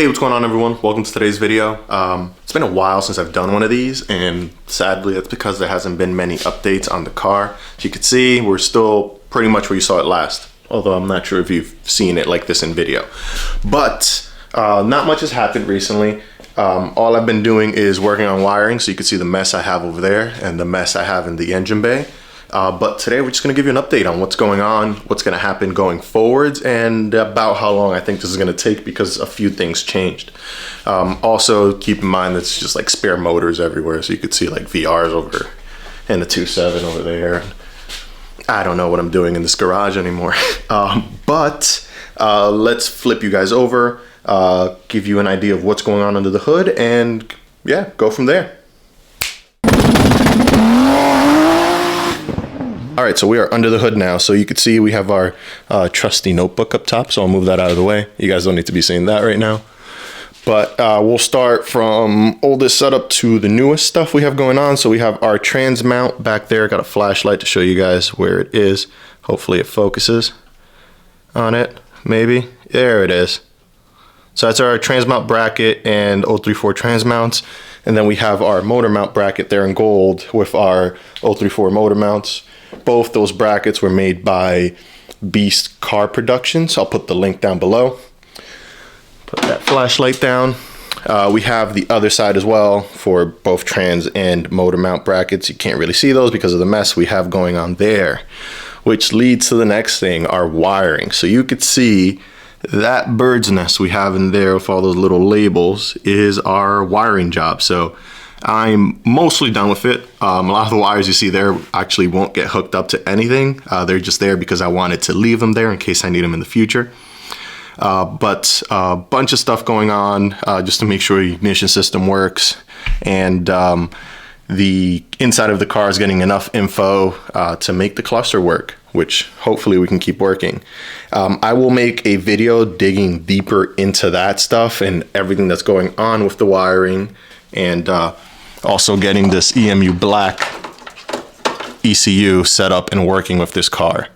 Hey, what's going on everyone? Welcome to today's video. It's been a while since I've done one of these, and sadly that's because there hasn't been many updates on the car. As you can see, we're still pretty much where you saw it last, although I'm not sure if you've seen it like this in video. But not much has happened recently. All I've been doing is working on wiring, so you can see the mess I have over there and the mess I have in the engine bay. But today we're just going to give you an update on what's going on, what's going to happen going forwards, and about how long I think this is going to take because a few things changed. Also, keep in mind that it's just like spare motors everywhere, so you could see like VRs over and the 2.7 over there. I don't know what I'm doing in this garage anymore. But let's flip you guys over, give you an idea of what's going on under the hood, and yeah, go from there. All right, so we are under the hood now. So you can see we have our trusty notebook up top. So I'll move that out of the way. You guys don't need to be seeing that right now. But we'll start from oldest setup to the newest stuff we have going on. So we have our trans mount back there. Got a flashlight to show you guys where it is. Hopefully it focuses on it. Maybe. There it is. So that's our trans mount bracket and 034 trans mounts. And then we have our motor mount bracket there in gold with our 034 motor mounts. Both those brackets were made by Beast Car Productions. I'll put the link down below. Put that flashlight down. We have the other side as well for both trans and motor mount brackets. You can't really see those because of the mess we have going on there, which leads to the next thing, our wiring. So you could see that bird's nest we have in there with all those little labels is our wiring job. So I'm mostly done with it. A lot of the wires you see there actually won't get hooked up to anything. They're just there because I wanted to leave them there in case I need them in the future. But a bunch of stuff going on just to make sure the ignition system works, and the inside of the car is getting enough info to make the cluster work, which hopefully we can keep working. I will make a video digging deeper into that stuff and everything that's going on with the wiring, and also getting this EMU black ECU set up and working with this car.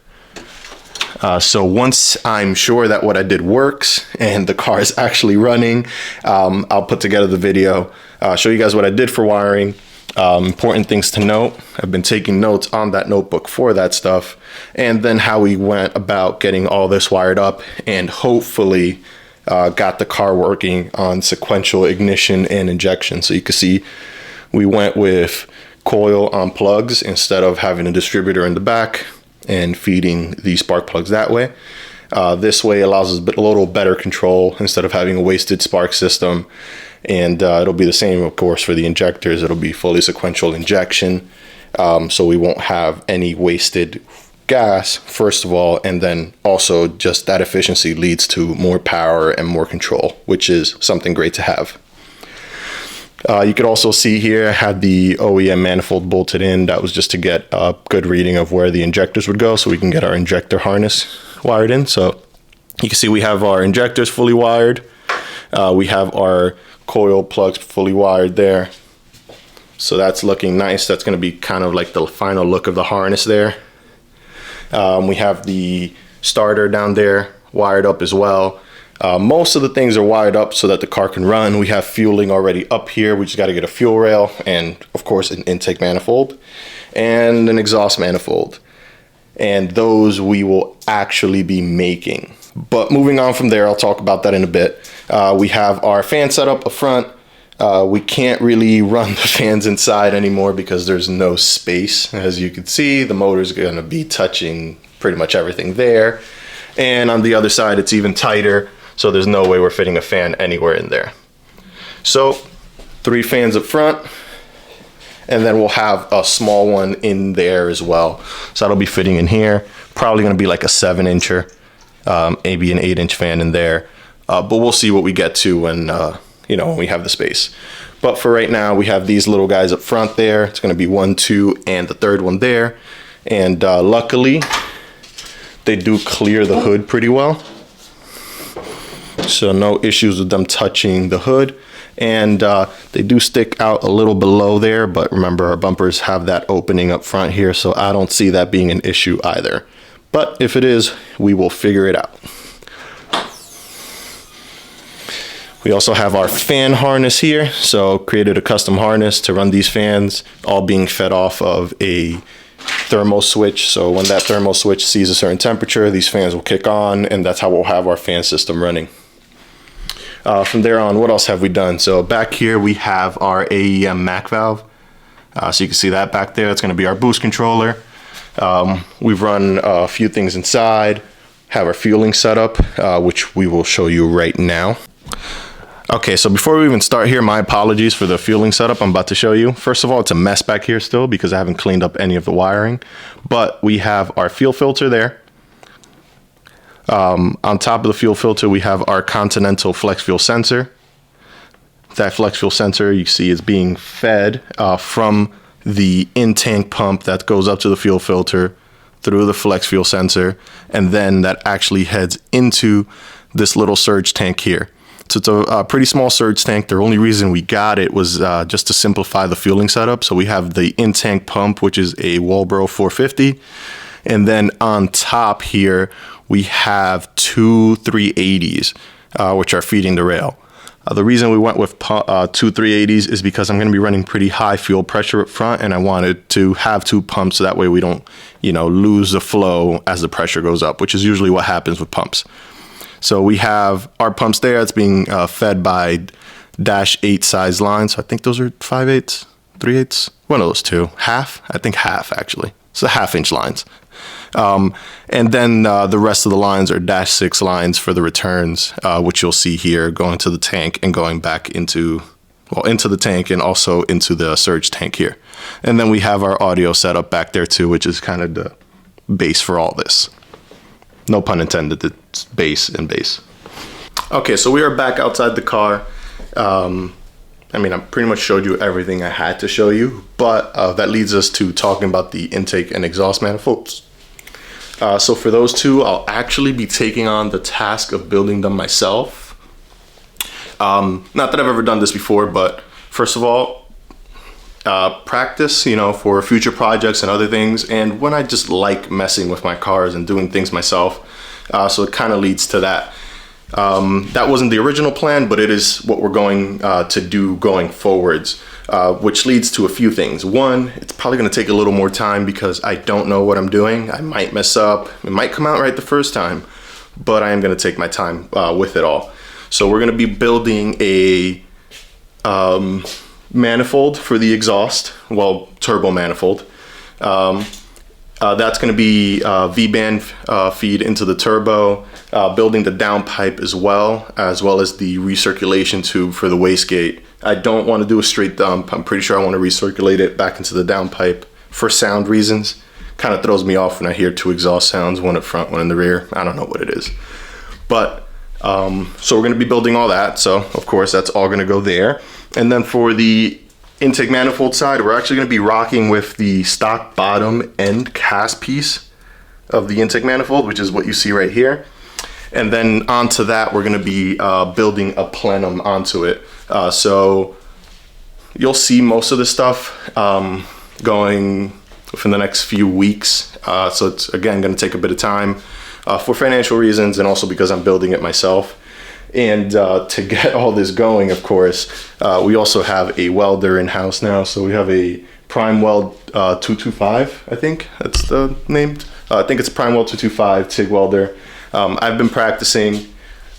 So once I'm sure that what I did works and the car is actually running, I'll put together the video, show you guys what I did for wiring, important things to note. I've been taking notes on that notebook for that stuff, and then how we went about getting all this wired up and hopefully got the car working on sequential ignition and injection. So you can see we went with coil on plugs instead of having a distributor in the back and feeding the spark plugs that way. This way allows us a little better control instead of having a wasted spark system. And it'll be the same, of course, for the injectors. It'll be fully sequential injection. So we won't have any wasted gas, first of all, and then also just that efficiency leads to more power and more control, which is something great to have. You could also see here I had the OEM manifold bolted in. That was just to get a good reading of where the injectors would go so we can get our injector harness wired in. So you can see we have our injectors fully wired. We have our coil plugs fully wired there. So that's looking nice. That's going to be kind of like the final look of the harness there. We have the starter down there wired up as well. Most of the things are wired up so that the car can run. We have fueling already up here. We just got to get a fuel rail and, of course, an intake manifold and an exhaust manifold. And those we will actually be making. But moving on from there, I'll talk about that in a bit. We have our fan setup up front. We can't really run the fans inside anymore because there's no space. As you can see, the motor's going to be touching pretty much everything there. And on the other side, it's even tighter. So there's no way we're fitting a fan anywhere in there. So 3 fans up front, and then we'll have a small one in there as well. So that'll be fitting in here. Probably gonna be like a 7-incher, maybe an 8-inch fan in there. But we'll see what we get to when, when we have the space. But for right now, we have these little guys up front there. It's gonna be 1, 2, and the third one there. And luckily, they do clear the hood pretty well. So no issues with them touching the hood, and they do stick out a little below there, but remember our bumpers have that opening up front here, so I don't see that being an issue either. But if it is, we will figure it out. We also have our fan harness here. So created a custom harness to run these fans, all being fed off of a thermal switch. So when that thermal switch sees a certain temperature, these fans will kick on, and that's how we'll have our fan system running. From there on, what else have we done? So back here we have our AEM MAC valve. So you can see that back there. It's going to be our boost controller. We've run a few things inside, have our fueling setup, which we will show you right now. Okay, so before we even start here, my apologies for the fueling setup I'm about to show you. First of all, it's a mess back here still because I haven't cleaned up any of the wiring, but we have our fuel filter there. On top of the fuel filter, we have our Continental flex fuel sensor. That flex fuel sensor you see is being fed from the in-tank pump that goes up to the fuel filter through the flex fuel sensor, and then that actually heads into this little surge tank here. So it's a pretty small surge tank. The only reason we got it was just to simplify the fueling setup. So we have the in-tank pump, which is a Walbro 450. And then on top here, we have two 380s, which are feeding the rail. The reason we went with two 380s is because I'm going to be running pretty high fuel pressure up front, and I wanted to have two pumps so that way we don't, lose the flow as the pressure goes up, which is usually what happens with pumps. So we have our pumps there. It's being fed by -8 size lines. So I think those are 5/8, 3/8, one of those two. Half? I think half actually. So 1/2-inch lines. And then the rest of the lines are -6 lines for the returns, which you'll see here going to the tank and going back into the tank and also into the surge tank here. And then we have our audio setup back there too, which is kind of the base for all this. No pun intended, it's base and base. Okay, so we are back outside the car. I pretty much showed you everything I had to show you, but that leads us to talking about the intake and exhaust manifolds. So for those two, I'll actually be taking on the task of building them myself. Not that I've ever done this before, but first of all, practice, for future projects and other things. And when I just like messing with my cars and doing things myself, so it kind of leads to that. That wasn't the original plan, but it is what we're going to do going forwards, which leads to a few things. One, it's probably going to take a little more time because I don't know what I'm doing. I might mess up. It might come out right the first time, but I am going to take my time with it all. So we're going to be building a manifold for the exhaust, turbo manifold. That's going to be V-band feed into the turbo, building the downpipe as well as the recirculation tube for the wastegate. I don't want to do a straight dump. I'm pretty sure I want to recirculate it back into the downpipe for sound reasons. Kind of throws me off when I hear two exhaust sounds, one up front, one in the rear. I don't know what it is. But, so we're going to be building all that. So, of course, that's all going to go there. And then for the intake manifold side, we're actually going to be rocking with the stock bottom end cast piece of the intake manifold, which is what you see right here. And then onto that, we're going to be building a plenum onto it. So you'll see most of this stuff going within the next few weeks. So it's, again, going to take a bit of time for financial reasons and also because I'm building it myself. And to get all this going, of course, we also have a welder in-house now. So we have a Prime Weld 225, I think that's the name. I think it's Prime Weld 225 TIG welder. I've been practicing,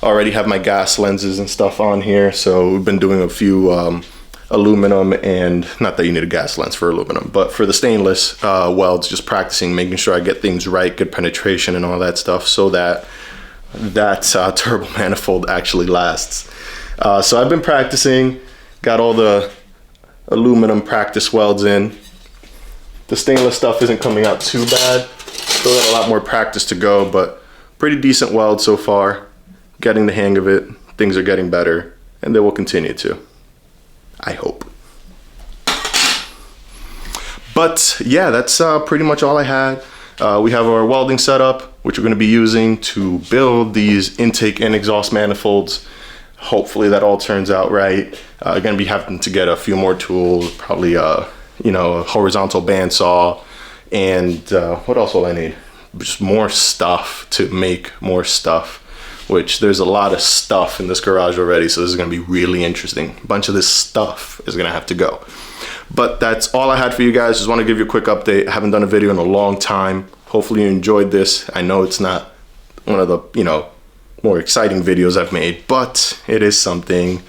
already have my gas lenses and stuff on here. So we've been doing a few aluminum, and not that you need a gas lens for aluminum, but for the stainless welds, just practicing, making sure I get things right, good penetration and all that stuff so that turbo manifold actually lasts. So I've been practicing, got all the aluminum practice welds in. The stainless stuff isn't coming out too bad. Still got a lot more practice to go, but pretty decent weld so far. Getting the hang of it. Things are getting better, and they will continue to. I hope. But yeah, that's pretty much all I had. We have our welding setup, which we're going to be using to build these intake and exhaust manifolds. Hopefully that all turns out right. Going to be having to get a few more tools, probably a horizontal bandsaw, and what else will I need? Just more stuff to make more stuff. which there's a lot of stuff in this garage already, so this is gonna be really interesting. A bunch of this stuff is gonna have to go. But that's all I had for you guys. Just want to give you a quick update. I haven't done a video in a long time. Hopefully you enjoyed this. I know it's not one of the, you know, more exciting videos I've made, but it is something.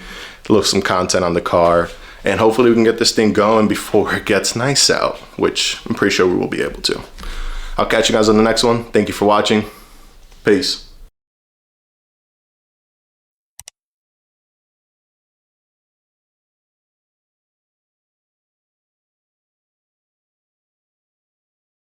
Look, some content on the car, and hopefully we can get this thing going before it gets nice out, which I'm pretty sure we will be able to. I'll catch you guys on the next one. Thank you for watching. Peace.